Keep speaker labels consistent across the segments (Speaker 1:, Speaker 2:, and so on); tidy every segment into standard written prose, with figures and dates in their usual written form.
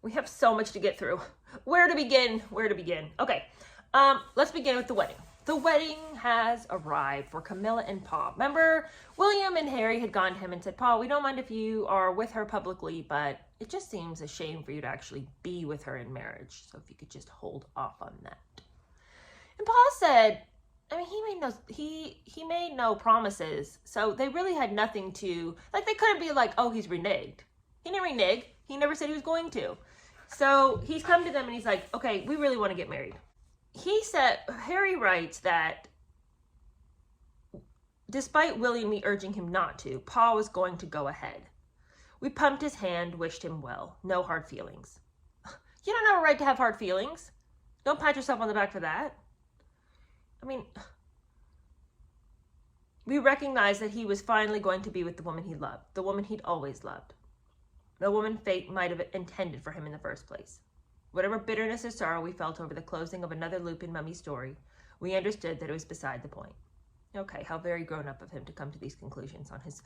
Speaker 1: We have so much to get through. Where to begin? Where to begin? Okay, let's begin with the wedding. The wedding has arrived for Camilla and Paul. Remember, William and Harry had gone to him and said, Paul, we don't mind if you are with her publicly, but it just seems a shame for you to actually be with her in marriage. So if you could just hold off on that. And Paul said, I mean, he made no promises. So they really had nothing to, like, they couldn't be like, oh, he's reneged. He didn't renege. He never said he was going to. So he's come to them and he's like, okay, we really want to get married. He said, Harry writes that despite William urging him not to, Paul was going to go ahead. We pumped his hand, wished him well. No hard feelings. You don't have a right to have hard feelings. Don't pat yourself on the back for that. I mean, we recognize that he was finally going to be with the woman he loved, the woman he'd always loved. No woman fate might have intended for him in the first place. Whatever bitterness or sorrow we felt over the closing of another loop in Mummy's story, we understood that it was beside the point. Okay, how very grown up of him to come to these conclusions on his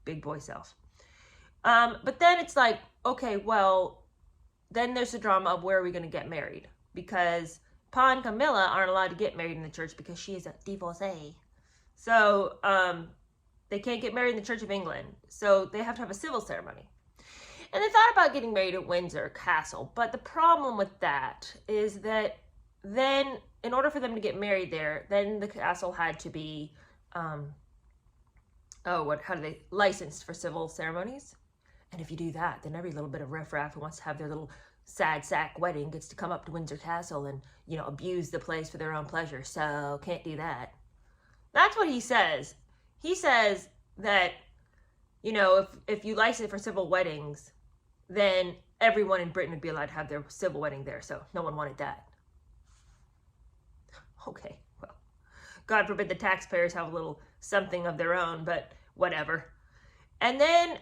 Speaker 1: big boy self. But then it's like, okay, well, then there's the drama of where are we going to get married? Because Pa and Camilla aren't allowed to get married in the church because she is a divorcee. So they can't get married in the Church of England. So they have to have a civil ceremony. And they thought about getting married at Windsor Castle. But the problem with that is that then, in order for them to get married there, then the castle had to be, licensed for civil ceremonies. And if you do that, then every little bit of riffraff who wants to have their little sad sack wedding gets to come up to Windsor Castle and, abuse the place for their own pleasure. So can't do that. That's what he says. He says that, if you license it for civil weddings, then everyone in Britain would be allowed to have their civil wedding there. So no one wanted that. Okay, well, God forbid the taxpayers have a little something of their own, but whatever. And then,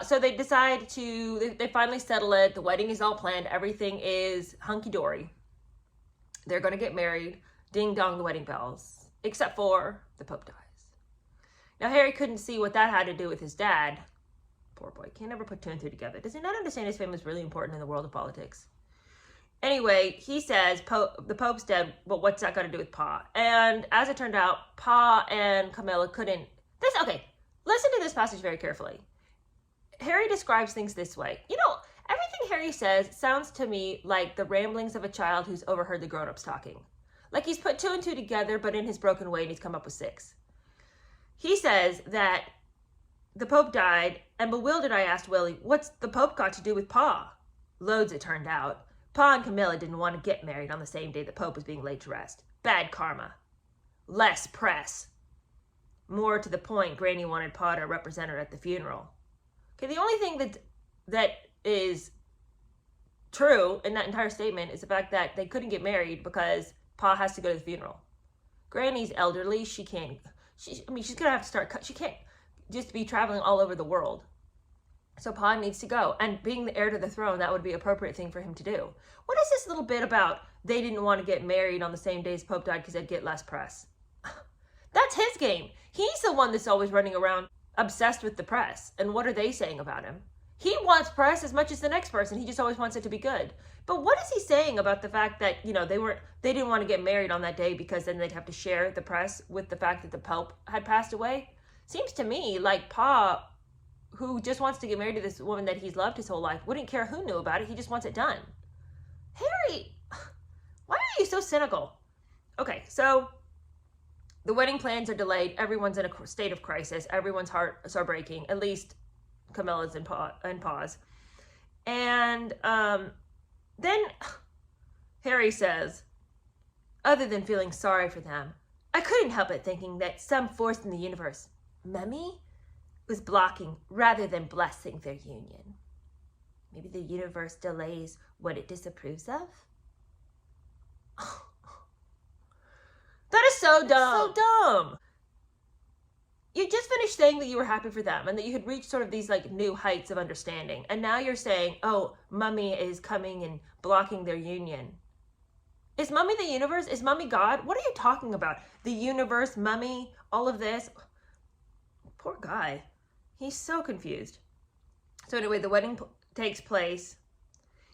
Speaker 1: so they decide they finally settle it. The wedding is all planned. Everything is hunky-dory. They're going to get married. Ding dong, the wedding bells. Except for the Pope dies. Now, Harry couldn't see what that had to do with his dad. Poor boy, can't ever put two and two together. Does he not understand his fame is really important in the world of politics? Anyway, he says, the Pope's dead, but what's that got to do with Pa? And as it turned out, Pa and Camilla couldn't... Okay, listen to this passage very carefully. Harry describes things this way. Everything Harry says sounds to me like the ramblings of a child who's overheard the grown-ups talking. Like he's put two and two together, but in his broken way, and he's come up with six. He says that the Pope died, and bewildered I asked Willie, what's the Pope got to do with Pa? Loads, it turned out. Pa and Camilla didn't want to get married on the same day the Pope was being laid to rest. Bad karma. Less press. More to the point, Granny wanted Pa to represent her at the funeral. Okay, the only thing that is true in that entire statement is the fact that they couldn't get married because Pa has to go to the funeral. Granny's elderly. She's going to have to she can't just be traveling all over the world. So Pa needs to go. And being the heir to the throne, that would be an appropriate thing for him to do. What is this little bit about they didn't want to get married on the same day as Pope died because they'd get less press? That's his game. He's the one that's always running around obsessed with the press. And what are they saying about him? He wants press as much as the next person. He just always wants it to be good. But what is he saying about the fact that, they didn't want to get married on that day because then they'd have to share the press with the fact that the Pope had passed away? Seems to me like Pa, who just wants to get married to this woman that he's loved his whole life, wouldn't care who knew about it. He just wants it done. Harry, why are you so cynical? Okay, so the wedding plans are delayed. Everyone's in a state of crisis. Everyone's hearts are breaking, at least Camilla's and Pa's. And then Harry says, other than feeling sorry for them, I couldn't help but thinking that some force in the universe, Mummy, was blocking rather than blessing their union. Maybe the universe delays what it disapproves of? That is so dumb. So dumb. You just finished saying that you were happy for them and that you had reached sort of these new heights of understanding. And now you're saying, oh, Mummy is coming and blocking their union. Is Mummy the universe? Is Mummy God? What are you talking about? The universe, Mummy, all of this? Poor guy. He's so confused. So anyway, the wedding takes place.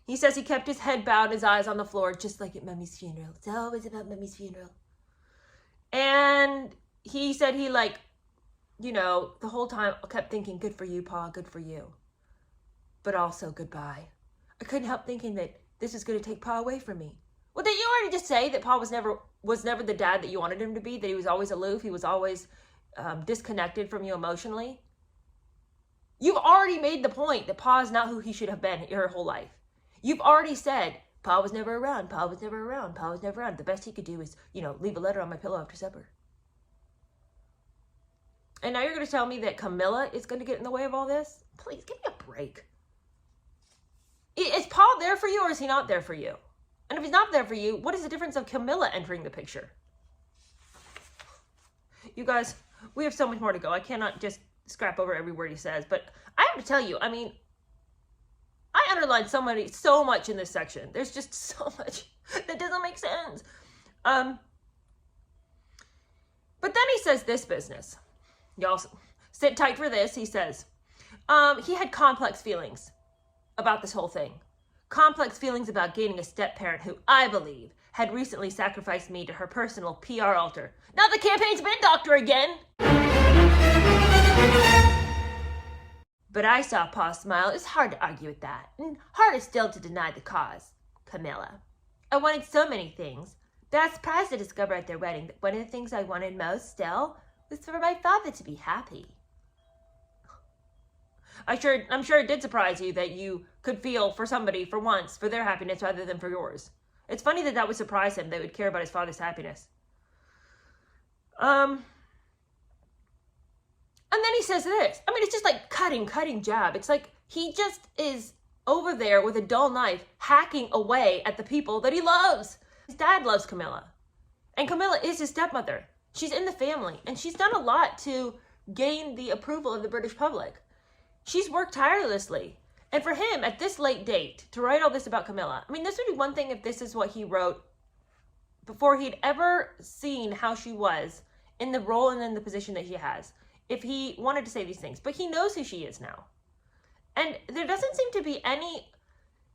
Speaker 1: He says he kept his head bowed, his eyes on the floor, just like at Mummy's funeral. It's always about Mummy's funeral. And he said he the whole time kept thinking, good for you, Pa, good for you. But also goodbye. I couldn't help thinking that this is going to take Pa away from me. Well, did you already just say that Pa was never the dad that you wanted him to be? That he was always aloof? He was always disconnected from you emotionally? You've already made the point that Pa is not who he should have been your whole life. You've already said, Pa was never around, Pa was never around, Pa was never around. The best he could do is, leave a letter on my pillow after supper. And now you're going to tell me that Camilla is going to get in the way of all this? Please, give me a break. Is Pa there for you or is he not there for you? And if he's not there for you, what is the difference of Camilla entering the picture? You guys, we have so much more to go. I cannot just scrap over every word he says. But I have to tell you, I underlined so much in this section. There's just so much that doesn't make sense. But then he says this business. Y'all sit tight for this. He says, he had complex feelings about this whole thing. Complex feelings about gaining a step-parent who, I believe, had recently sacrificed me to her personal PR altar. Not the campaign's been doctor again! But I saw Pa smile. It was hard to argue with that, and harder still to deny the cause. Camilla. I wanted so many things, but I was surprised to discover at their wedding that one of the things I wanted most still was for my father to be happy. I'm sure it did surprise you that you could feel for somebody for once for their happiness rather than for yours. It's funny that would surprise him, that would care about his father's happiness. And then he says this. It's just like cutting jab. It's like he just is over there with a dull knife hacking away at the people that he loves. His dad loves Camilla. And Camilla is his stepmother. She's in the family. And she's done a lot to gain the approval of the British public. She's worked tirelessly. And for him, at this late date, to write all this about Camilla, this would be one thing if this is what he wrote before he'd ever seen how she was in the role and in the position that she has. If he wanted to say these things. But he knows who she is now. And there doesn't seem to be any...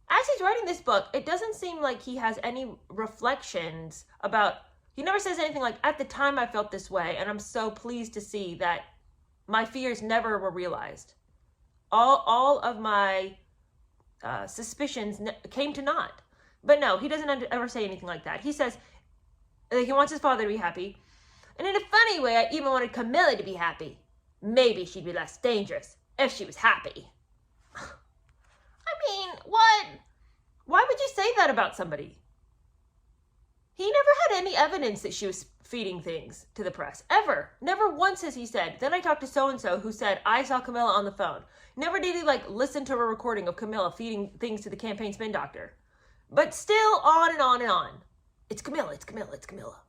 Speaker 1: As he's writing this book, it doesn't seem like he has any reflections about... He never says anything like, at the time I felt this way, and I'm so pleased to see that my fears never were realized. All of my suspicions came to naught. But no, he doesn't ever say anything like that. He says he wants his father to be happy. And in a funny way, I even wanted Camilla to be happy. Maybe she'd be less dangerous if she was happy. What? Why would you say that about somebody? He never had any evidence that she was feeding things to the press. Ever. Never once has he said, then I talked to so-and-so who said, I saw Camilla on the phone. Never did he listen to a recording of Camilla feeding things to the campaign spin doctor. But still on and on and on. It's Camilla, it's Camilla, it's Camilla.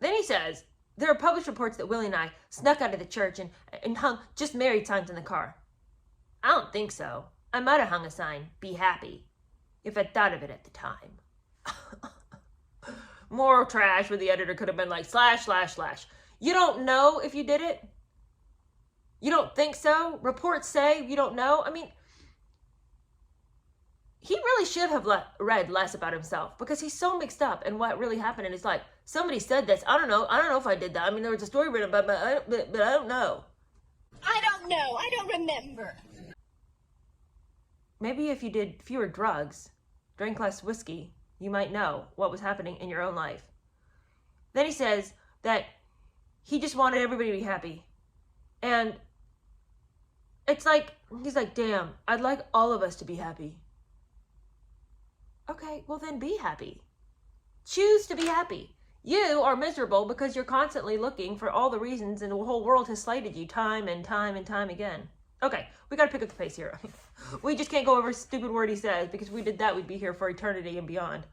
Speaker 1: Then he says, there are published reports that Willie and I snuck out of the church and hung just married signs in the car. I don't think so. I might have hung a sign, be happy, if I'd thought of it at the time. More trash where the editor could have been like, ///. You don't know if you did it? You don't think so? Reports say you don't know? He really should have read less about himself because he's so mixed up in what really happened in his life. Somebody said this. I don't know if I did that. There was a story written about it, but I don't know.
Speaker 2: I don't know. I don't remember.
Speaker 1: Maybe if you did fewer drugs, drank less whiskey, you might know what was happening in your own life. Then he says that he just wanted everybody to be happy. And it's like, he's like, damn, I'd like all of us to be happy. Okay, well then be happy. Choose to be happy. You are miserable because you're constantly looking for all the reasons and the whole world has slighted you time and time and time again. Okay, we gotta pick up the pace here. We just can't go over a stupid word he says because if we did that, we'd be here for eternity and beyond.